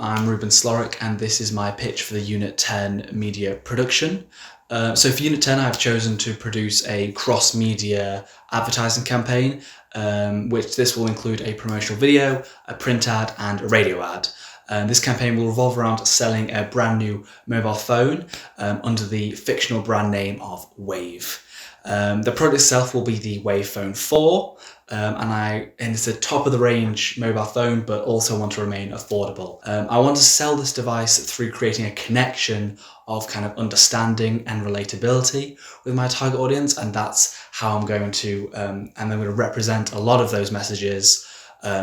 I'm Ruben Slorick and this is my pitch for the Unit 10 media production. So for Unit 10 I've chosen to produce a cross-media advertising campaign, which this will include a promotional video, a print ad and a radio ad. This campaign will revolve around selling a brand new mobile phone under the fictional brand name of Wave. The product itself will be the Wave Phone 4, and it's a top of the range mobile phone, but also want to remain affordable. I want to sell this device through creating a connection of kind of understanding and relatability with my target audience, and that's how I'm going to represent a lot of those messages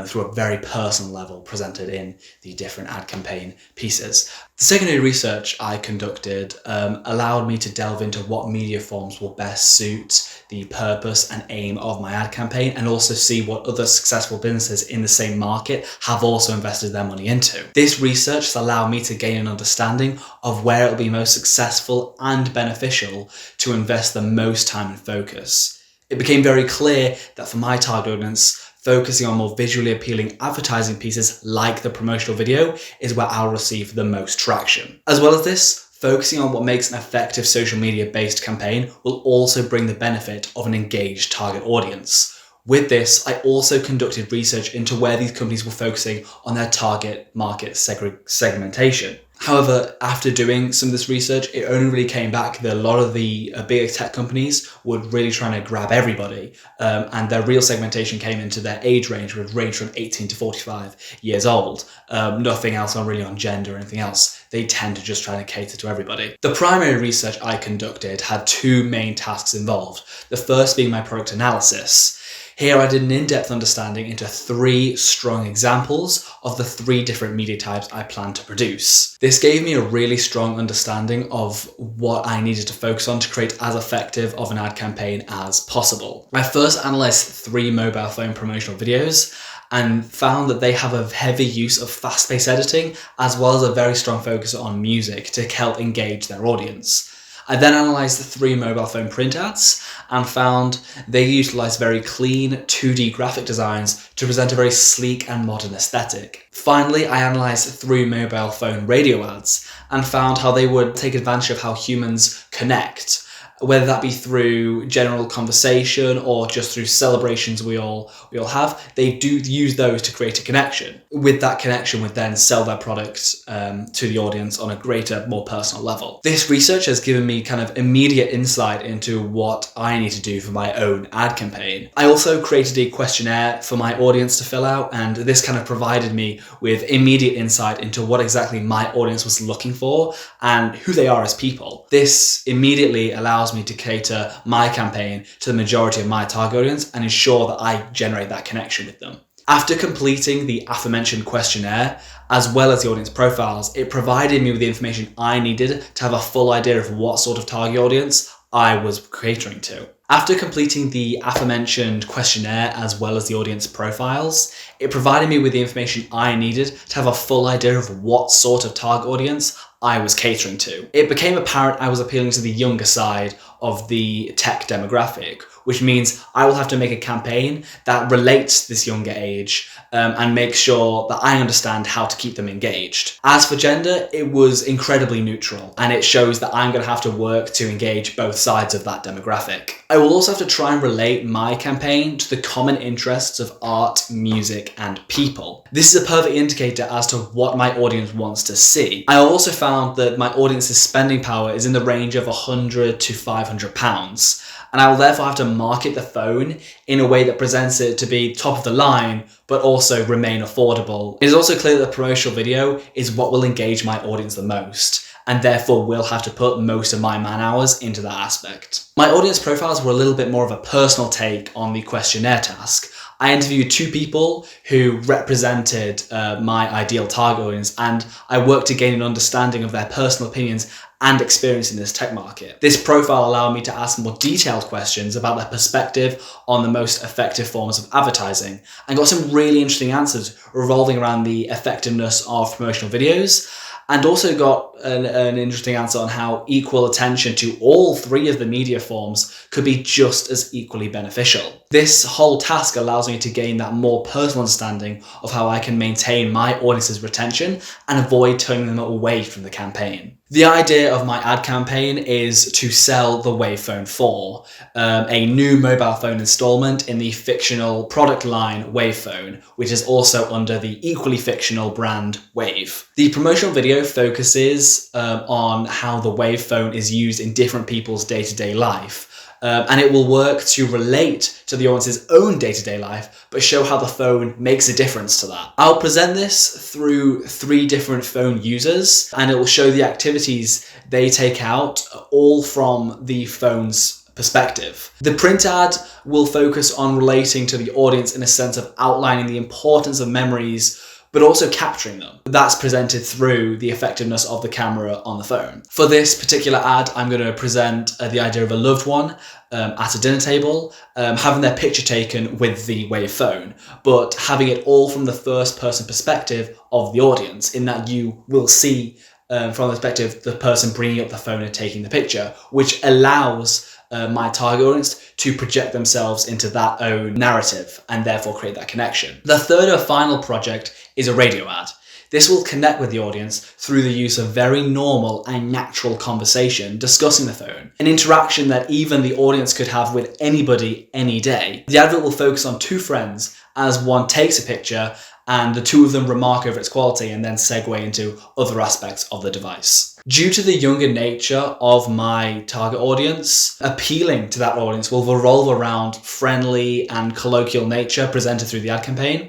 through a very personal level presented in the different ad campaign pieces. The secondary research I conducted allowed me to delve into what media forms will best suit the purpose and aim of my ad campaign, and also see what other successful businesses in the same market have also invested their money into. This research has allowed me to gain an understanding of where it will be most successful and beneficial to invest the most time and focus. It became very clear that for my target audience, focusing on more visually appealing advertising pieces like the promotional video is where I'll receive the most traction. As well as this, focusing on what makes an effective social media based campaign will also bring the benefit of an engaged target audience. With this, I also conducted research into where these companies were focusing on their target market segmentation. However, after doing some of this research, it only really came back that a lot of the bigger tech companies were really trying to grab everybody, and their real segmentation came into their age range, which ranged from 18 to 45 years old. Nothing else really on gender or anything else. They tend to just try to cater to everybody. The primary research I conducted had two main tasks involved. The first being my product analysis. Here I did an in-depth understanding into 3 strong examples of the 3 different media types I plan to produce. This gave me a really strong understanding of what I needed to focus on to create as effective of an ad campaign as possible. I first analysed 3 mobile phone promotional videos and found that they have a heavy use of fast-paced editing as well as a very strong focus on music to help engage their audience. I then analysed the 3 mobile phone print ads and found they utilised very clean 2D graphic designs to present a very sleek and modern aesthetic. Finally, I analysed 3 mobile phone radio ads and found how they would take advantage of how humans connect, whether that be through general conversation or just through celebrations we all have. They do use those to create a connection. With that connection would then sell their products to the audience on a greater, more personal level. This research has given me kind of immediate insight into what I need to do for my own ad campaign. I also created a questionnaire for my audience to fill out, and this kind of provided me with immediate insight into what exactly my audience was looking for and who they are as people. This immediately allows me to cater my campaign to the majority of my target audience and ensure that I generate that connection with them. After completing the aforementioned questionnaire, as well as the audience profiles, it provided me with the information I needed to have a full idea of what sort of target audience I was catering to. After completing the aforementioned questionnaire as well as the audience profiles, it provided me with the information I needed to have a full idea of what sort of target audience I was catering to. It became apparent I was appealing to the younger side of the tech demographic, which means I will have to make a campaign that relates to this younger age and make sure that I understand how to keep them engaged. As for gender, it was incredibly neutral, and it shows that I'm going to have to work to engage both sides of that demographic. I will also have to try and relate my campaign to the common interests of art, music, and people. This is a perfect indicator as to what my audience wants to see. I also found that my audience's spending power is in the range of £100 to £500, and I will therefore have to market the phone in a way that presents it to be top of the line, but also remain affordable. It is also clear that the promotional video is what will engage my audience the most, and therefore will have to put most of my man hours into that aspect. My audience profiles were a little bit more of a personal take on the questionnaire task. I interviewed 2 people who represented my ideal target audience, and I worked to gain an understanding of their personal opinions and experience in this tech market. This profile allowed me to ask more detailed questions about their perspective on the most effective forms of advertising, and got some really interesting answers revolving around the effectiveness of promotional videos and also got an interesting answer on how equal attention to all three of the media forms could be just as equally beneficial. This whole task allows me to gain that more personal understanding of how I can maintain my audience's retention and avoid turning them away from the campaign. The idea of my ad campaign is to sell the Wave Phone 4, a new mobile phone installment in the fictional product line Wave Phone, which is also under the equally fictional brand Wave. The promotional video focuses on how the Wave Phone is used in different people's day-to-day life. And it will work to relate to the audience's own day-to-day life, but show how the phone makes a difference to that. I'll present this through 3 different phone users, and it will show the activities they take out, all from the phone's perspective. The print ad will focus on relating to the audience in a sense of outlining the importance of memories, but also capturing them. That's presented through the effectiveness of the camera on the phone. For this particular ad, I'm going to present the idea of a loved one at a dinner table, having their picture taken with the Wave phone, but having it all from the first person perspective of the audience, in that you will see from the perspective the person bringing up the phone and taking the picture, which allows my target audience to project themselves into that own narrative and therefore create that connection. The third and final project is a radio ad. This will connect with the audience through the use of very normal and natural conversation discussing the phone, an interaction that even the audience could have with anybody any day. The advert will focus on 2 friends as one takes a picture and the 2 of them remark over its quality and then segue into other aspects of the device. Due to the younger nature of my target audience, appealing to that audience will revolve around friendly and colloquial nature presented through the ad campaign.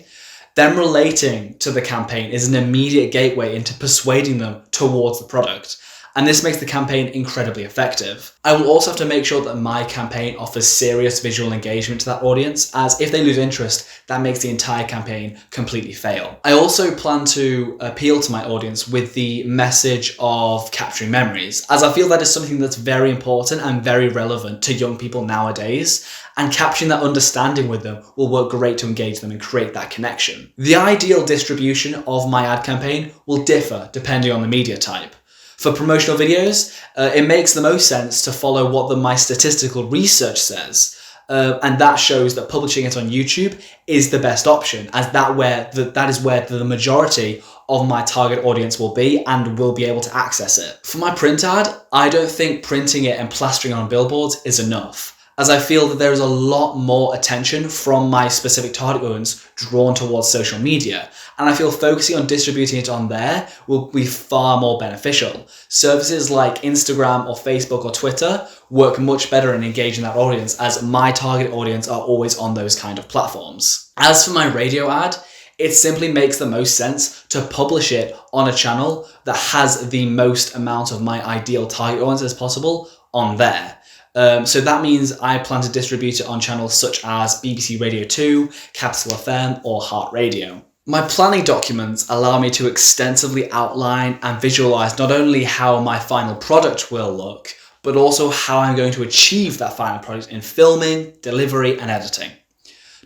Them relating to the campaign is an immediate gateway into persuading them towards the product, and this makes the campaign incredibly effective. I will also have to make sure that my campaign offers serious visual engagement to that audience, as if they lose interest, that makes the entire campaign completely fail. I also plan to appeal to my audience with the message of capturing memories, as I feel that is something that's very important and very relevant to young people nowadays, and capturing that understanding with them will work great to engage them and create that connection. The ideal distribution of my ad campaign will differ depending on the media type. For promotional videos, it makes the most sense to follow what my statistical research says, and that shows that publishing it on YouTube is the best option, as that is where the majority of my target audience will be and will be able to access it. For my print ad, I don't think printing it and plastering it on billboards is enough, as I feel that there is a lot more attention from my specific target audience drawn towards social media, and I feel focusing on distributing it on there will be far more beneficial. Services like Instagram or Facebook or Twitter work much better in engaging that audience, as my target audience are always on those kind of platforms. As for my radio ad, it simply makes the most sense to publish it on a channel that has the most amount of my ideal target audience as possible on there. So that means I plan to distribute it on channels such as BBC Radio 2, Capital FM or Heart Radio. My planning documents allow me to extensively outline and visualize not only how my final product will look, but also how I'm going to achieve that final product in filming, delivery and editing.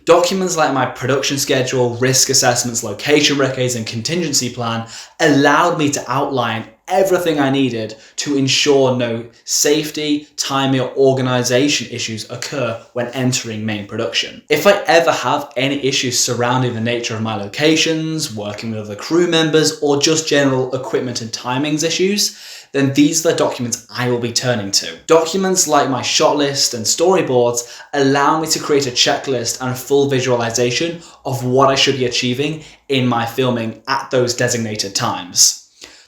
Documents like my production schedule, risk assessments, location records and contingency plan allowed me to outline everything I needed to ensure no safety, timing or organisation issues occur when entering main production. If I ever have any issues surrounding the nature of my locations, working with other crew members or just general equipment and timings issues, then these are the documents I will be turning to. Documents like my shot list and storyboards allow me to create a checklist and a full visualization of what I should be achieving in my filming at those designated times.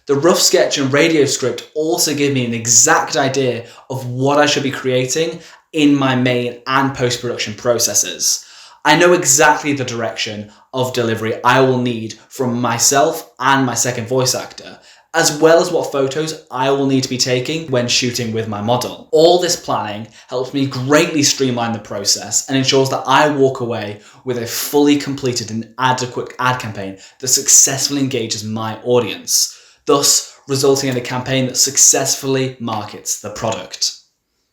The rough sketch and radio script also give me an exact idea of what I should be creating in my main and post-production processes. I know exactly the direction of delivery I will need from myself and my second voice actor, as well as what photos I will need to be taking when shooting with my model. All this planning helps me greatly streamline the process and ensures that I walk away with a fully completed and adequate ad campaign that successfully engages my audience, thus resulting in a campaign that successfully markets the product.